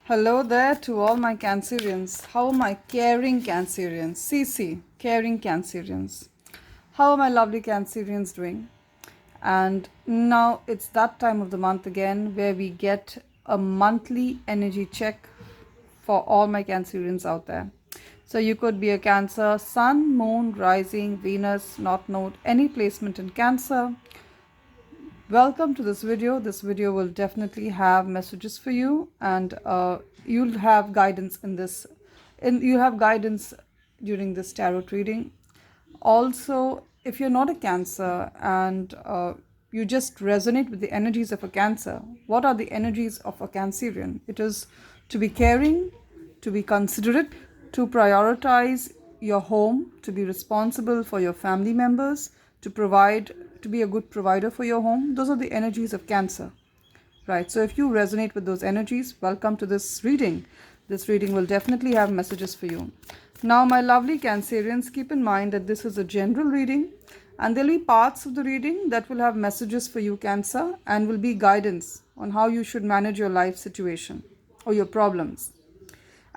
Hello there to all my Cancerians. How are my caring Cancerians? CC, caring Cancerians. How are my lovely Cancerians doing? And now it's that time of the month again where we get a monthly energy check for all my Cancerians out there. So you could be a Cancer, Sun, Moon, Rising, Venus, North Node, any placement in Cancer. Welcome to this video. This video will definitely have messages for you, and you'll have guidance in this. You'll have guidance during this tarot reading. Also, if you're not a Cancer and you just resonate with the energies of a Cancer, what are the energies of a Cancerian? It is to be caring, to be considerate, to prioritize your home, to be responsible for your family members, to be a good provider for your home. Those are the energies of Cancer, right? So if you resonate with those energies, welcome to this reading. This reading will definitely have messages for you. Now, my lovely Cancerians, keep in mind that this is a general reading, and there'll be parts of the reading that will have messages for you, Cancer, and will be guidance on how you should manage your life situation or your problems.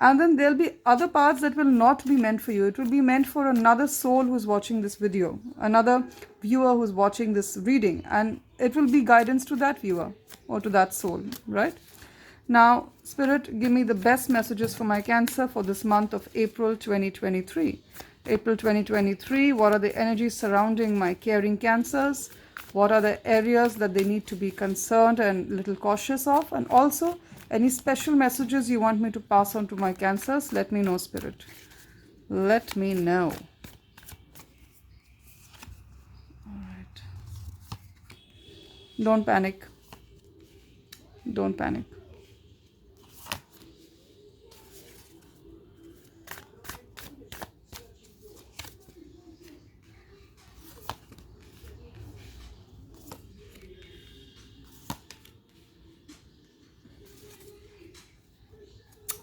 And then there'll be other parts that will not be meant for you. It will be meant for another soul who's watching this video, another viewer who's watching this reading, and it will be guidance to that viewer or to that soul, right? Now, Spirit, give me the best messages for my Cancer for this month of April 2023. April 2023, what are the energies surrounding my caring Cancers? What are the areas that they need to be concerned and a little cautious of? And also, any special messages you want me to pass on to my Cancers? Let me know, Spirit. Let me know. All right. Don't panic. Don't panic.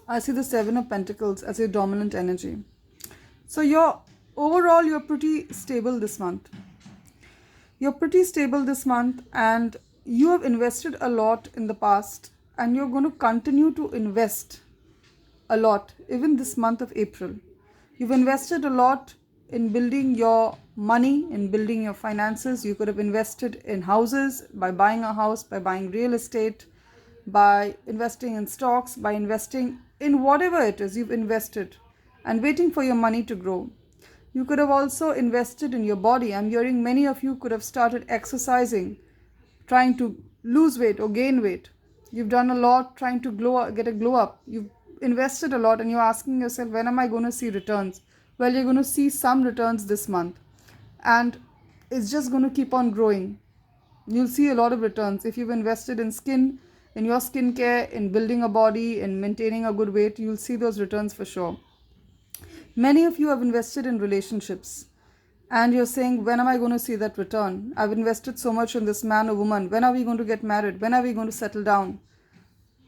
I see the Seven of Pentacles as your dominant energy. So overall, you're pretty stable this month. You're pretty stable this month, and you have invested a lot in the past, and you're going to continue to invest a lot even this month of April. You've invested a lot in building your money, in building your finances. You could have invested in houses, by buying a house, by buying real estate, by investing in stocks, by investing in whatever it is you've invested and waiting for your money to grow. You could have also invested in your body. I'm hearing many of you could have started exercising, trying to lose weight or gain weight. You've done a lot trying to get a glow up. You've invested a lot and you're asking yourself, when am I going to see returns? Well, you're going to see some returns this month, and it's just going to keep on growing. You'll see a lot of returns. If you've invested in your skincare, in building a body, in maintaining a good weight, you'll see those returns for sure. Many of you have invested in relationships, and you're saying, when am I going to see that return? I've invested so much in this man or woman. When are we going to get married? When are we going to settle down?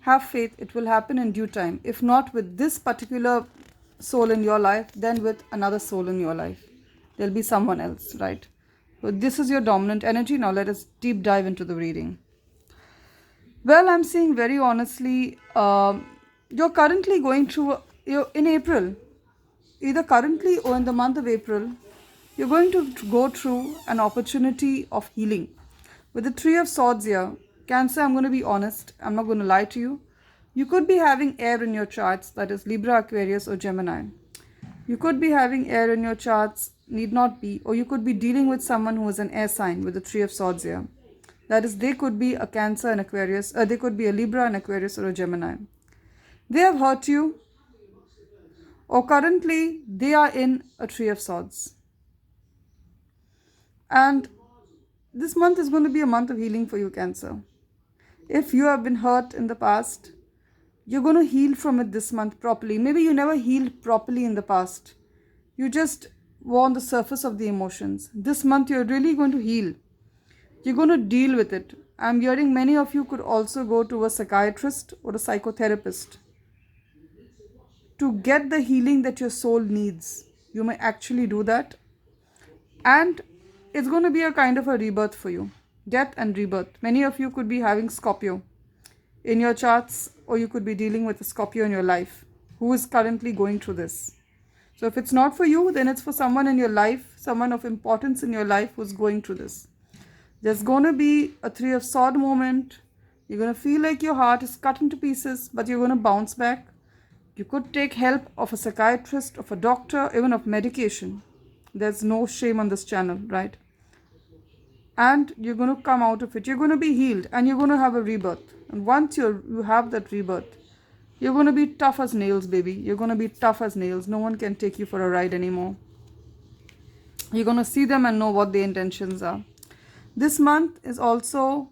Have faith, it will happen in due time. If not with this particular soul in your life, then with another soul in your life. There'll be someone else, right? So this is your dominant energy. Now let us deep dive into the reading. Well, I'm seeing very honestly, you're currently going through, in April, either currently or in the month of April, you're going to go through an opportunity of healing. With the Three of Swords here, Cancer, I'm going to be honest, I'm not going to lie to you. You could be having air in your charts, that is Libra, Aquarius or Gemini. You could be having air in your charts, need not be, or you could be dealing with someone who is an air sign with the Three of Swords here. That is, they could be a Cancer and Aquarius, they could be a Libra, an Aquarius or a Gemini. They have hurt you, or currently they are in a Three of Swords. And this month is going to be a month of healing for you, Cancer. If you have been hurt in the past, you're going to heal from it this month properly. Maybe you never healed properly in the past. You just were on the surface of the emotions. This month you're really going to heal. You're going to deal with it. I'm hearing many of you could also go to a psychiatrist or a psychotherapist to get the healing that your soul needs. You may actually do that. And it's going to be a kind of a rebirth for you. Death and rebirth. Many of you could be having Scorpio in your charts, or you could be dealing with a Scorpio in your life who is currently going through this. So if it's not for you, then it's for someone in your life, someone of importance in your life who's going through this. There's going to be a Three of Swords moment. You're going to feel like your heart is cut into pieces, but you're going to bounce back. You could take help of a psychiatrist, of a doctor, even of medication. There's no shame on this channel, right? And you're going to come out of it. You're going to be healed and you're going to have a rebirth. And once you have that rebirth, you're going to be tough as nails, baby. You're going to be tough as nails. No one can take you for a ride anymore. You're going to see them and know what their intentions are. This month is also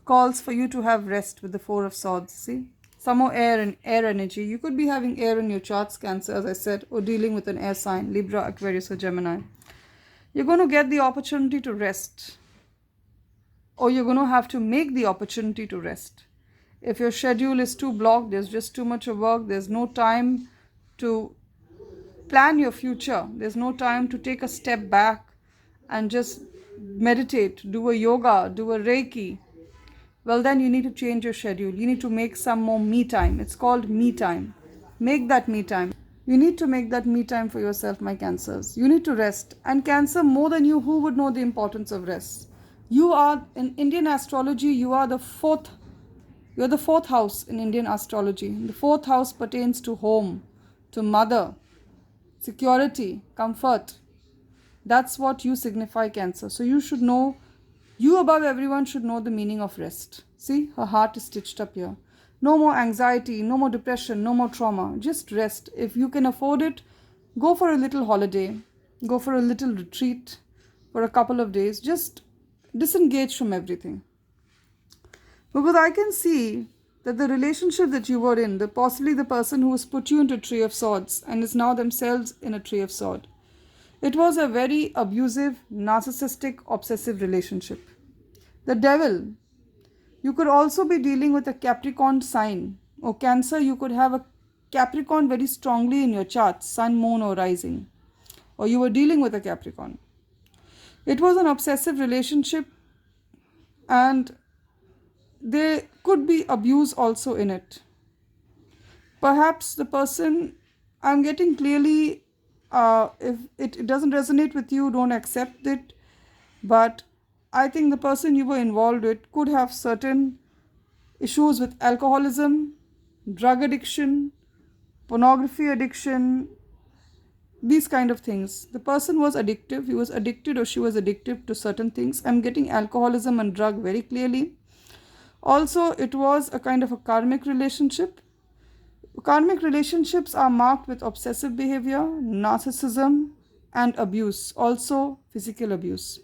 calls for you to have rest with the Four of Swords. See? Some more air and air energy. You could be having air in your charts, Cancer, as I said, or dealing with an air sign, Libra, Aquarius, or Gemini. You're going to get the opportunity to rest. Or you're going to have to make the opportunity to rest. If your schedule is too blocked, there's just too much of work, there's no time to plan your future, there's no time to take a step back and just meditate, do a yoga, do a Reiki, well then you need to change your schedule. You need to make some more me time. It's called me time. Make that me time. You need to make that me time for yourself, my Cancers. You need to rest. And Cancer, more than you, who would know the importance of rest? You are, in Indian astrology, you are the fourth house in Indian astrology. The fourth house pertains to home, to mother, security, comfort. That's what you signify, Cancer. So you should know, you above everyone should know the meaning of rest. See, her heart is stitched up here. No more anxiety, no more depression, no more trauma. Just rest. If you can afford it, go for a little holiday. Go for a little retreat for a couple of days. Just disengage from everything. Because I can see that the relationship that you were in, possibly the person who has put you into Tree of Swords and is now themselves in a Tree of Swords, it was a very abusive, narcissistic, obsessive relationship. The devil. You could also be dealing with a Capricorn sign. Or Cancer, you could have a Capricorn very strongly in your chart, Sun, Moon or Rising. Or you were dealing with a Capricorn. It was an obsessive relationship and there could be abuse also in it. Perhaps the person, I'm getting clearly, if it doesn't resonate with you, don't accept it. But I think the person you were involved with could have certain issues with alcoholism, drug addiction, pornography addiction, these kind of things. The person was addictive. He was addicted or she was addictive to certain things. I'm getting alcoholism and drug very clearly. Also, it was a kind of a karmic relationship. Karmic relationships are marked with obsessive behavior, narcissism, and abuse. Also, physical abuse.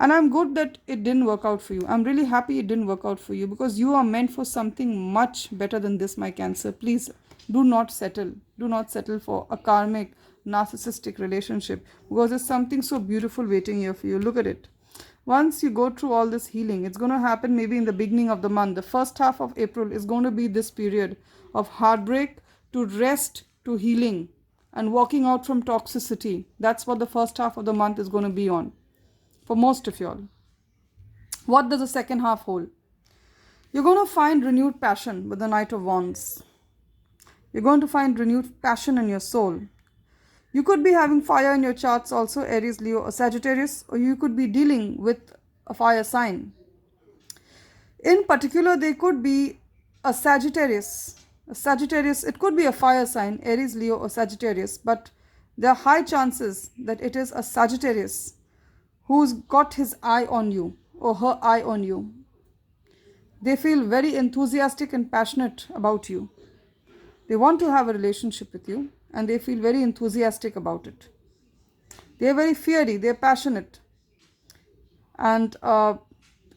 And I'm good that it didn't work out for you. I'm really happy it didn't work out for you because you are meant for something much better than this, my Cancer. Please do not settle. Do not settle for a karmic, narcissistic relationship because there's something so beautiful waiting here for you. Look at it. Once you go through all this healing, it's going to happen maybe in the beginning of the month. The first half of April is going to be this period of heartbreak to rest to healing and walking out from toxicity. That's what the first half of the month is going to be on for most of y'all. What does the second half hold? You're going to find renewed passion with the Knight of Wands. You're going to find renewed passion in your soul. You could be having fire in your charts also, Aries, Leo or Sagittarius, or you could be dealing with a fire sign. In particular, there could be a Sagittarius. It could be a fire sign, Aries, Leo or Sagittarius, but there are high chances that it is a Sagittarius who's got his eye on you or her eye on you. They feel very enthusiastic and passionate about you. They want to have a relationship with you and they feel very enthusiastic about it. They are very fiery, they are passionate. And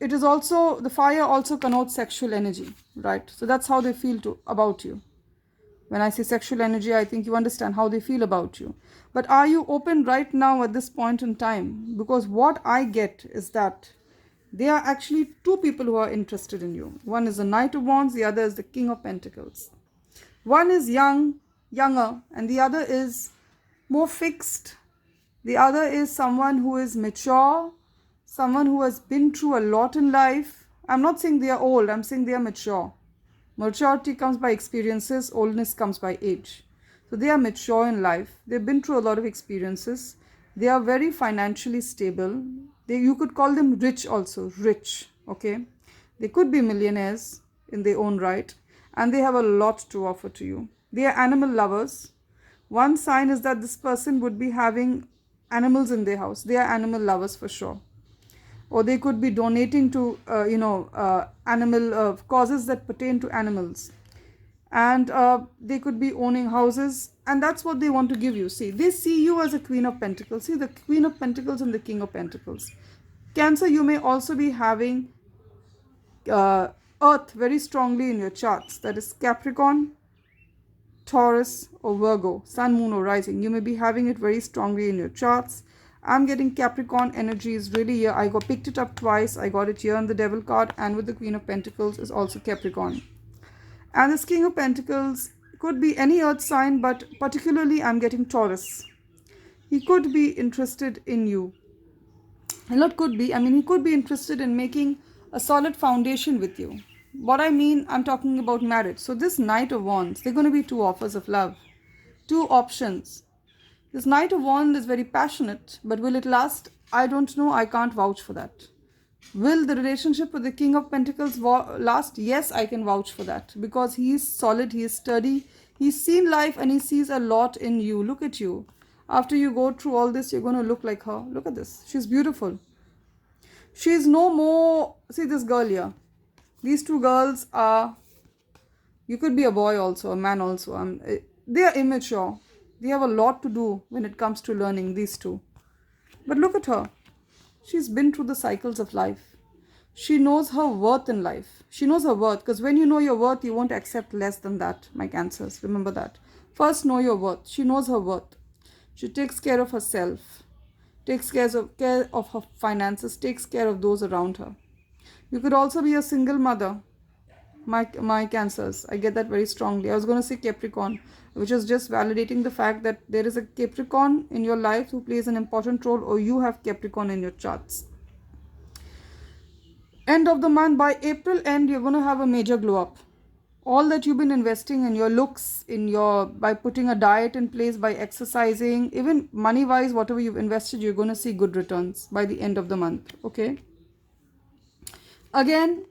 it is also, the fire also connotes sexual energy, right? So that's how they feel about you. When I say sexual energy, I think you understand how they feel about you. But are you open right now at this point in time? Because what I get is that there are actually two people who are interested in you. One is the Knight of Wands, the other is the King of Pentacles. One is younger, and the other is more fixed. The other is someone who is mature, someone who has been through a lot in life. I'm not saying they are old, I'm saying they are mature. Maturity comes by experiences, oldness comes by age. So they are mature in life. They've been through a lot of experiences. They are very financially stable. You could call them rich also, rich, okay? They could be millionaires in their own right, and they have a lot to offer to you. They are animal lovers. One sign is that this person would be having animals in their house. They are animal lovers for sure. Or they could be donating to, animal causes that pertain to animals. And they could be owning houses, and that's what they want to give you. See, they see you as a Queen of Pentacles. See, the Queen of Pentacles and the King of Pentacles. Cancer, you may also be having Earth very strongly in your charts. That is Capricorn, Taurus or Virgo, Sun, Moon or Rising. You may be having it very strongly in your charts. I'm getting Capricorn energy is really here. I picked it up twice. I got it here on the Devil card, and with the Queen of Pentacles is also Capricorn. And this King of Pentacles could be any earth sign, but particularly I'm getting Taurus. He could be interested in you. And not could be, he could be interested in making a solid foundation with you. What I mean, I'm talking about marriage. So this Knight of Wands, there are going to be two offers of love, two options. This Knight of Wands is very passionate, but will it last? I don't know. I can't vouch for that. Will the relationship with the King of Pentacles last? Yes, I can vouch for that, because he is solid, he is sturdy, he's seen life and he sees a lot in you. Look at you. After you go through all this, you're going to look like her. Look at this. She's beautiful. She's no more... See this girl here. These two girls are... You could be a boy also, a man also. They are immature. They have a lot to do when it comes to learning, these two. But look at her. She's been through the cycles of life. She knows her worth in life. She knows her worth, because when you know your worth, you won't accept less than that, my Cancers. Remember that. First, know your worth. She knows her worth. She takes care of herself, takes care of her finances, takes care of those around her. You could also be a single mother, my Cancers. I get that very strongly. I was going to say Capricorn, which is just validating the fact that there is a Capricorn in your life who plays an important role, or you have Capricorn in your charts. End of the month, by April end, you're going to have a major glow up. All that you've been investing in your looks, by putting a diet in place, by exercising, even money wise, whatever you've invested, you're going to see good returns by the end of the month. Okay. Again,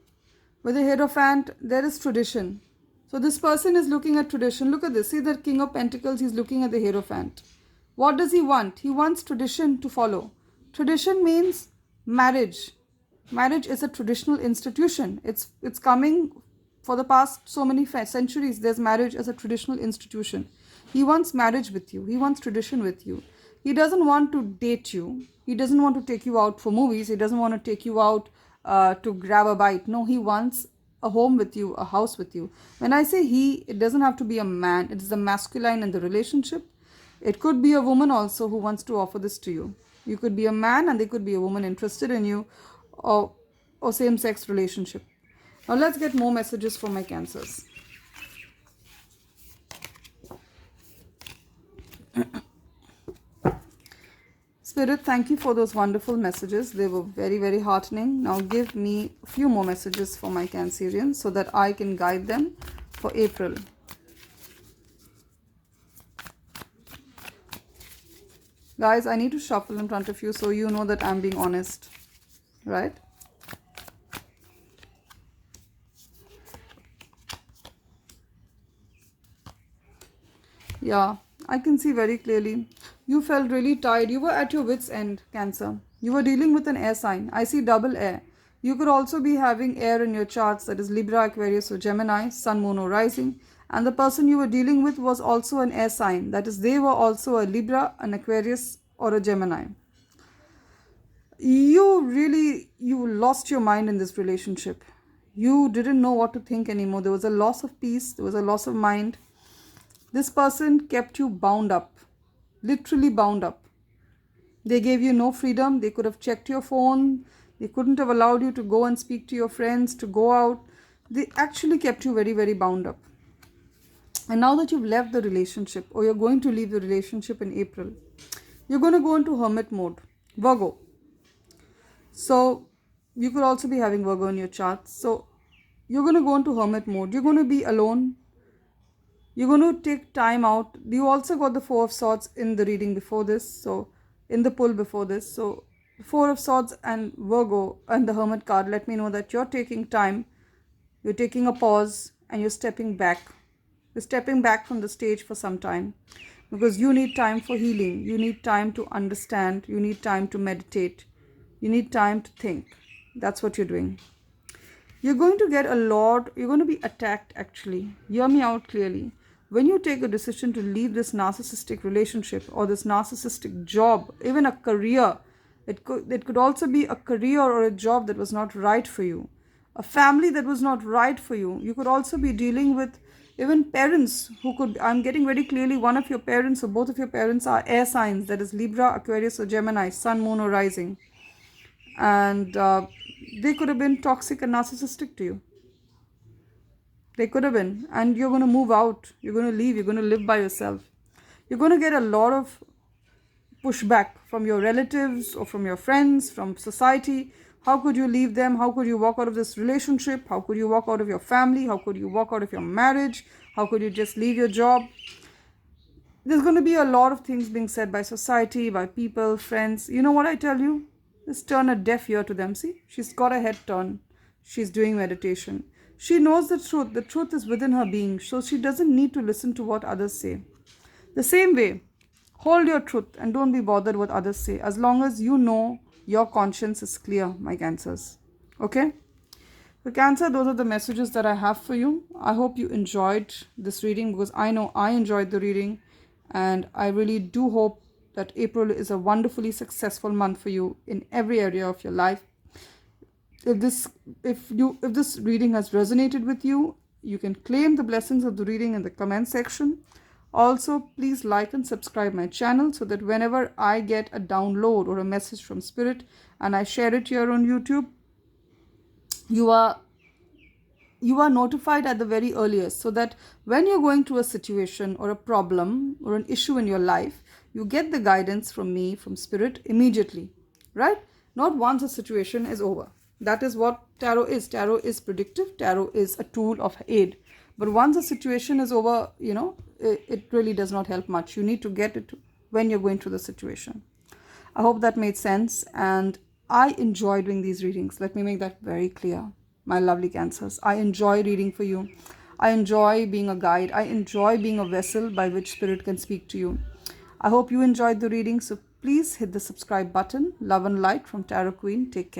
with the Hierophant, there is tradition. So this person is looking at tradition. Look at this. See that King of Pentacles, he's looking at the Hierophant. What does he want? He wants tradition to follow. Tradition means marriage. Marriage is a traditional institution. It's coming for the past so many centuries. There's marriage as a traditional institution. He wants marriage with you. He wants tradition with you. He doesn't want to date you. He doesn't want to take you out for movies. He doesn't want to take you out to grab a bite. No, he wants a home with you, a house with you. When I say he, it doesn't have to be a man. It is the masculine in the relationship. It could be a woman also who wants to offer this to you. You could be a man and there could be a woman interested in you, or same-sex relationship. Now let's get more messages for my Cancers. Spirit, thank you for those wonderful messages. They were very, very heartening. Now give me a few more messages for my Cancerians so that I can guide them for April. Guys, I need to shuffle in front of you so you know that I'm being honest. Right? Yeah, I can see very clearly. You felt really tired. You were at your wit's end, Cancer. You were dealing with an air sign. I see double air. You could also be having air in your charts, that is Libra, Aquarius or Gemini, Sun, Moon or Rising. And the person you were dealing with was also an air sign. That is, they were also a Libra, an Aquarius or a Gemini. You lost your mind in this relationship. You didn't know what to think anymore. There was a loss of peace. There was a loss of mind. This person kept you bound up, literally bound up. They gave you no freedom. They could have checked your phone. They couldn't have allowed you to go and speak to your friends, to go out. They actually kept you very, very bound up. And now that you've left the relationship, or you're going to leave the relationship in April, you're going to go into hermit mode. Virgo. So you could also be having Virgo in your charts. So you're going to go into hermit mode. You're going to be alone. You're going to take time out. You also got the Four of Swords in the reading before this. So, in the pull before this. So, Four of Swords and Virgo and the Hermit card let me know that you're taking time. You're taking a pause and you're stepping back. You're stepping back from the stage for some time because you need time for healing. You need time to understand. You need time to meditate. You need time to think. That's what you're doing. You're going to get a lot. You're going to be attacked actually. Hear me out clearly. When you take a decision to leave this narcissistic relationship or this narcissistic job, even a career, it could also be a career or a job that was not right for you, a family that was not right for you. You could also be dealing with even parents who could, I'm getting very clearly, one of your parents or both of your parents are air signs, that is Libra, Aquarius or Gemini, Sun, Moon or Rising. And they could have been toxic and narcissistic to you. They could have been. And you're going to move out. You're going to leave. You're going to live by yourself. You're going to get a lot of pushback from your relatives or from your friends, from society. How could you leave them? How could you walk out of this relationship? How could you walk out of your family? How could you walk out of your marriage? How could you just leave your job? There's going to be a lot of things being said by society, by people, friends. You know what I tell you? Just turn a deaf ear to them. See, she's got a head turn. She's doing meditation. She knows the truth. The truth is within her being. So she doesn't need to listen to what others say. The same way, hold your truth and don't be bothered what others say. As long as you know your conscience is clear, my Cancers. Okay? So Cancer, those are the messages that I have for you. I hope you enjoyed this reading because I know I enjoyed the reading. And I really do hope that April is a wonderfully successful month for you in every area of your life. If this reading has resonated with you, you can claim the blessings of the reading in the comment section. Also, please like and subscribe my channel so that whenever I get a download or a message from Spirit and I share it here on YouTube, you are notified at the very earliest, so that when you're going through a situation or a problem or an issue in your life, you get the guidance from me, from Spirit immediately, right? Not once a situation is over. That is what tarot is. Tarot is predictive. Tarot is a tool of aid. But once a situation is over, it really does not help much. You need to get it when you're going through the situation. I hope that made sense. And I enjoy doing these readings. Let me make that very clear, my lovely Cancers. I enjoy reading for you. I enjoy being a guide. I enjoy being a vessel by which Spirit can speak to you. I hope you enjoyed the reading. So please hit the subscribe button. Love and light from Tarot Queen. Take care.